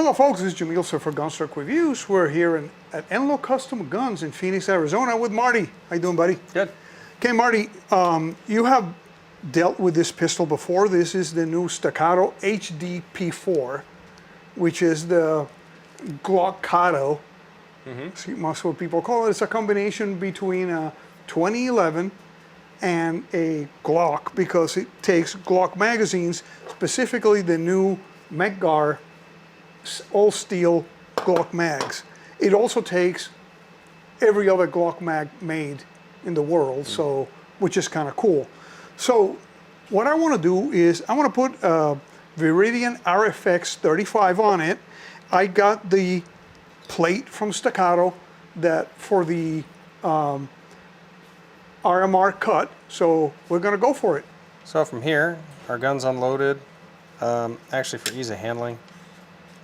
Hello folks, this is Yamil for Gunstock Reviews. We're here at Enloe Custom Guns in Phoenix, Arizona with Marty. How you doing, buddy? Good. Okay, Marty, you have dealt with this pistol before. This is the new Staccato HD P4, which is the Glockado. See, most what people call it. It's a combination between a 2011 and a Glock because it takes Glock magazines, specifically the new Meggar all steel Glock mags. It also takes every other Glock mag made in the world, so which is kind of cool. So what I want to do is I want to put a Viridian RFX 35 on it. I got the plate from Staccato that for the RMR cut, so we're going to go for it. So from here, our gun's unloaded. Actually, for ease of handling,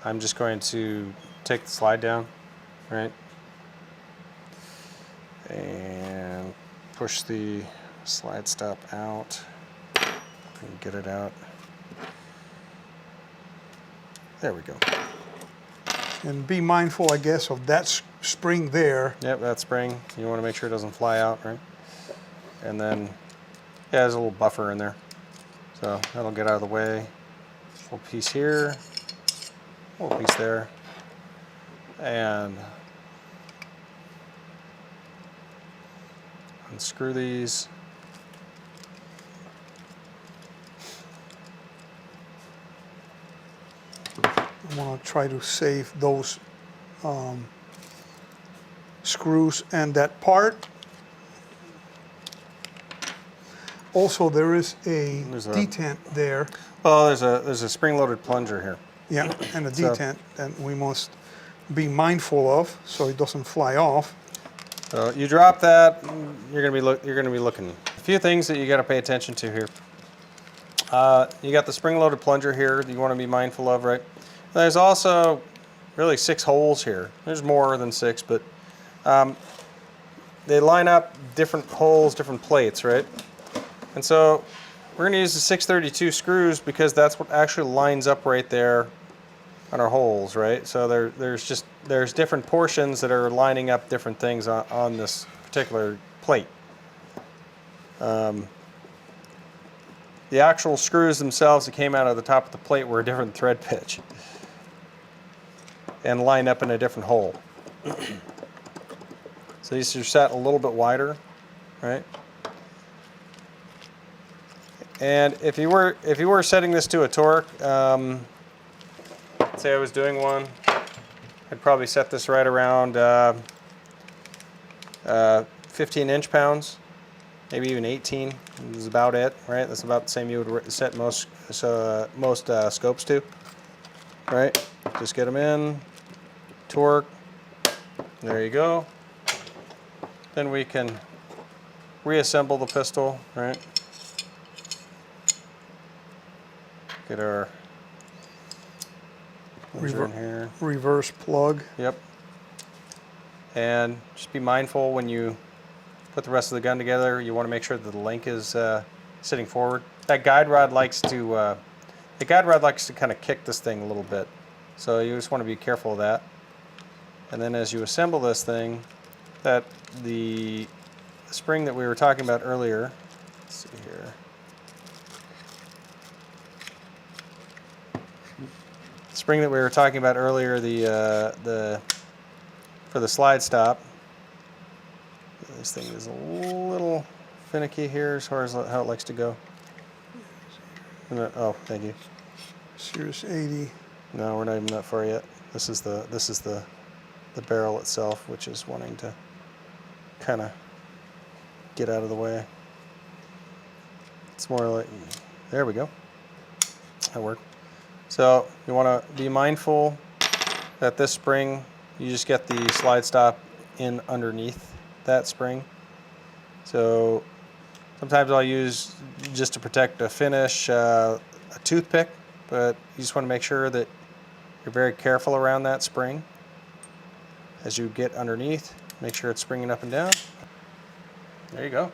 I'm just going to take the slide down, right? And push the slide stop out and get it out. There we go. And be mindful, I guess, of that spring there. Yep, that spring. You want to make sure it doesn't fly out, right? And then, yeah, there's a little buffer in there. So that'll get out of the way. Little piece here, little piece there. And unscrew these. I want to try to save those screws and that part. Also, there is a detent there. Oh, there's a spring-loaded plunger here. Yeah, and a detent that we must be mindful of so it doesn't fly off. So you drop that, you're gonna be looking. A few things that you got to pay attention to here. You got the spring-loaded plunger here that you want to be mindful of, right? There's also really 6 holes here. There's more than 6, but they line up different holes, different plates, right? And so we're going to use the 632 screws because that's what actually lines up right there on our holes, right? So there's different portions that are lining up different things on this particular plate. The actual screws themselves that came out of the top of the plate were a different thread pitch and line up in a different hole. So these are set a little bit wider, right? And if you were setting this to a torque, say I was doing one, I'd probably set this right around 15 inch-pounds, maybe even 18 is about it, right? That's about the same you would set most scopes to, right? Just get them in, torque, there you go. Then we can reassemble the pistol, right? Get our in here. Reverse plug. Yep. And just be mindful when you put the rest of the gun together. You want to make sure that the link is sitting forward. That guide rod likes to kind of kick this thing a little bit, so you just want to be careful of that. And then as you assemble this thing, that the spring that we were talking about earlier. Let's see here. Spring that we were talking about earlier, for the slide stop. This thing is a little finicky here as far as how it likes to go. Oh, thank you. Series 80. No, we're not even that far yet. This is the barrel itself, which is wanting to kind of get out of the way. It's more like, there we go. That worked. So you want to be mindful that this spring, you just get the slide stop in underneath that spring. So sometimes I'll use, just to protect a finish, a toothpick, but you just want to make sure that you're very careful around that spring. As you get underneath, make sure it's springing up and down. There you go.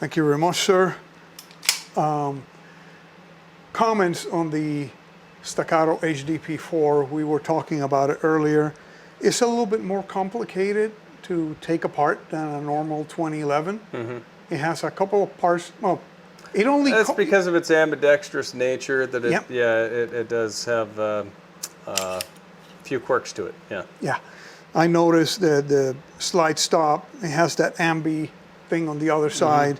Thank you very much, sir. Comments on the Staccato HD P4, we were talking about it earlier. It's a little bit more complicated to take apart than a normal 2011. It has a couple of parts. Well, it only. That's because of its ambidextrous nature. That it, Yep. yeah, it does have a few quirks to it. Yeah. Yeah, I noticed that the slide stop, it has that ambi thing on the other side,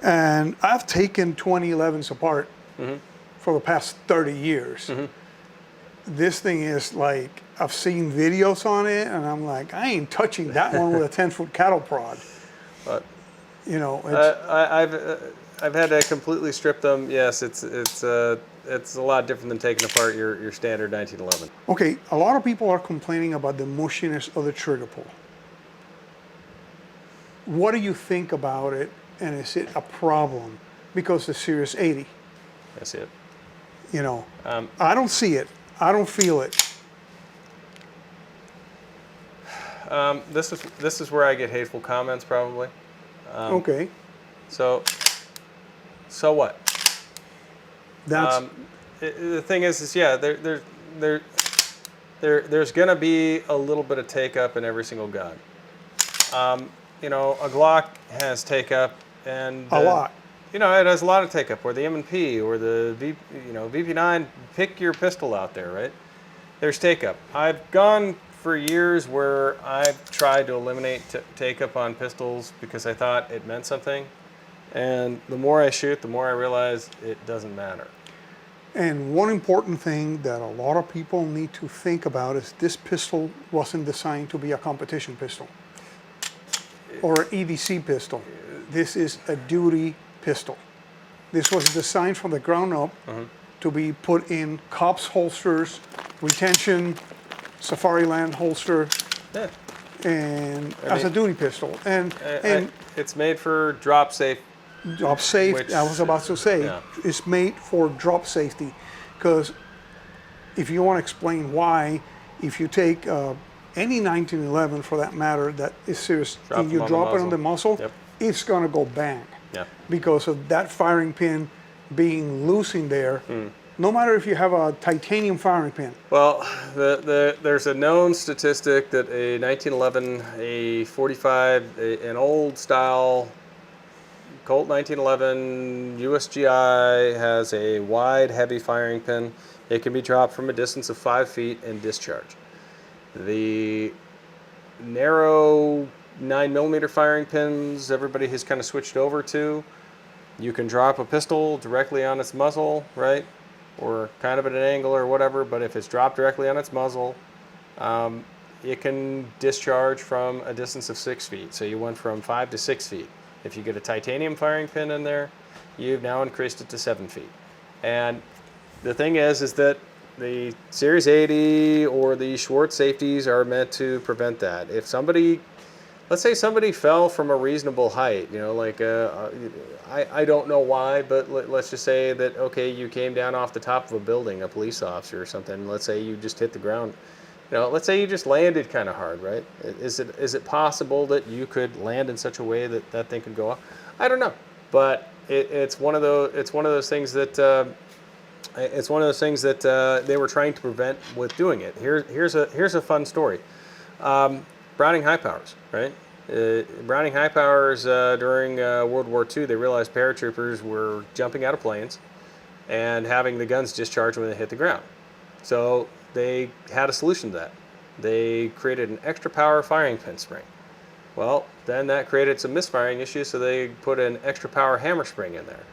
and I've taken 2011s apart for the past 30 years. This thing is like, I've seen videos on it, and I'm like, I ain't touching that one with a 10-foot cattle prod. But You know, it's, I've had to completely strip them. Yes, it's a lot different than taking apart your standard 1911. okay, a lot of people are complaining about the mushiness of the trigger pull. What do you think about it, and is it a problem? Because the Series 80, I see it. you know, I don't see it. I don't feel it. This is where I get hateful comments probably. Okay, So what? that's The thing is yeah, there's gonna be a little bit of take up in every single gun. You know, a Glock has take up, and a lot. You know, it has a lot of take up. Or the M&P, or the VP9. Pick your pistol out there, right? There's take up. I've gone for years where I've tried to eliminate take up on pistols because I thought it meant something, and the more I shoot, the more I realize it doesn't matter. And one important thing that a lot of people need to think about is this pistol wasn't designed to be a competition pistol or an EDC pistol. This is a duty pistol. This was designed from the ground up to be put in cops holsters, retention, safari land holster, Yeah. and as a duty pistol. And It's made for drop safe. drop safe, Which, I was about to say, yeah. it's made for drop safety. Because if you want to explain why, if you take any 1911 for that matter that is serious, Drop and you them on the drop it on the muzzle. muzzle, Yep. it's going to go bang. Yeah. Because of that firing pin being loose in there, no matter if you have a titanium firing pin. Well, there's a known statistic that a 1911, a 45, an old style Colt 1911 USGI has a wide, heavy firing pin. It can be dropped from a distance of 5 feet and discharged. The narrow 9mm firing pins everybody has kind of switched over to. You can drop a pistol directly on its muzzle, right? Or kind of at an angle or whatever, but if it's dropped directly on its muzzle, it can discharge from a distance of 6 feet. So you went from 5 to 6 feet. If you get a titanium firing pin in there, you've now increased it to 7 feet. And the thing is that the Series 80 or the Schwartz safeties are meant to prevent that. If somebody, let's say somebody fell from a reasonable height, you know, like I don't know why, but let's just say that, okay, you came down off the top of a building, a police officer or something. Let's say you just hit the ground. You know, let's say you just landed kind of hard, right? Is it possible that you could land in such a way that that thing could go off? I don't know, but it's one of those things that they were trying to prevent with doing it. Here's a fun story. Browning high powers, right? Browning high powers during World War II, they realized paratroopers were jumping out of planes and having the guns discharged when they hit the ground. So they had a solution to that. They created an extra power firing pin spring. Well, then that created some misfiring issues, so they put an extra power hammer spring in there.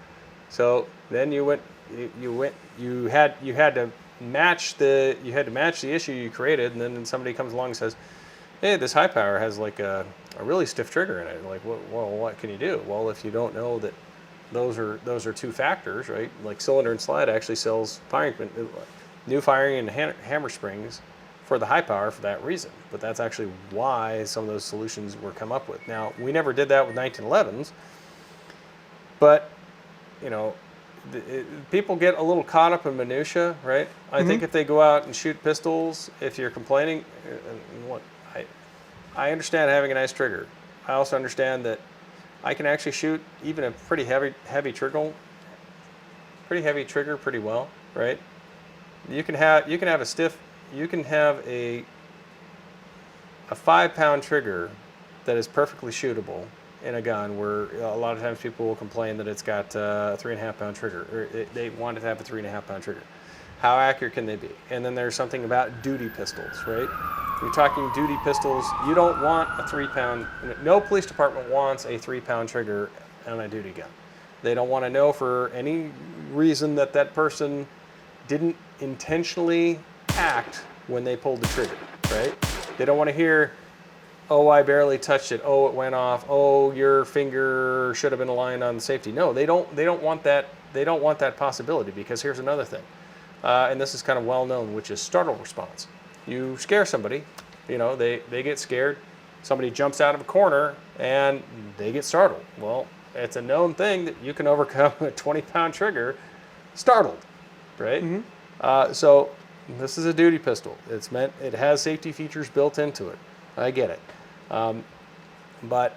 So then you had to match the issue you created, and then somebody comes along and says, hey, this high power has like a really stiff trigger in it. Like, well, what can you do? Well, if you don't know that those are two factors, right? Like Cylinder and Slide actually sells new firing and hammer springs for the high power for that reason. But that's actually why some of those solutions were come up with. Now, we never did that with 1911s, but you know, people get a little caught up in minutia, right? I think if they go out and shoot pistols, if you're complaining, I understand having a nice trigger. I also understand that I can actually shoot even a pretty heavy trigger pretty well, right? You can have a 5-pound trigger that is perfectly shootable in a gun, where a lot of times people will complain that it's got a 3.5-pound trigger, or they want it to have a 3.5-pound trigger. How accurate can they be? And then there's something about duty pistols, right? You're talking duty pistols. You don't want a 3-pound. No police department wants a 3-pound trigger on a duty gun. They don't want to know for any reason that that person didn't intentionally act when they pulled the trigger, right? They don't want to hear, oh, I barely touched it. Oh, it went off. Oh, your finger should have been aligned on the safety. No, they don't want that. They don't want that possibility, because here's another thing, and this is kind of well known, which is startle response. You scare somebody, you know, they get scared. Somebody jumps out of a corner and they get startled. Well, it's a known thing that you can overcome a 20-pound trigger startled, right? Mm-hmm. So this is a duty pistol. It has safety features built into it. I get it. But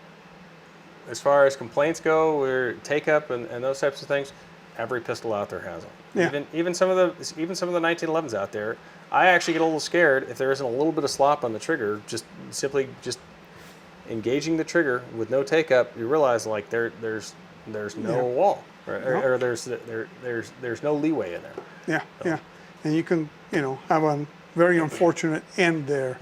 as far as complaints go, or take up and those types of things, every pistol out there has them. Yeah. Even some of the 1911s out there, I actually get a little scared if there isn't a little bit of slop on the trigger. Just engaging the trigger with no take up, you realize like there's no wall, right? Or there's no leeway in there. Yeah, so. Yeah, and you can have a very unfortunate end there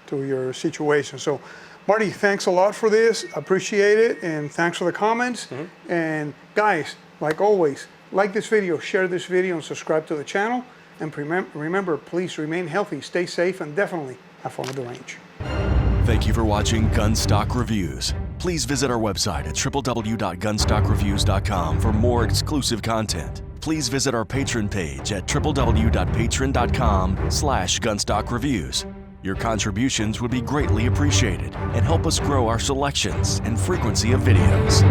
to your situation. So, Marty, thanks a lot for this. Appreciate it, and thanks for the comments. And guys, like always, like this video, share this video, and subscribe to the channel. And remember, please remain healthy, stay safe, and definitely have fun at the range. Thank you for watching Gunstock Reviews. Please visit our website at www.gunstockreviews.com for more exclusive content. Please visit our Patreon page at www.patreon.com/gunstockreviews. Your contributions would be greatly appreciated and help us grow our selections and frequency of videos.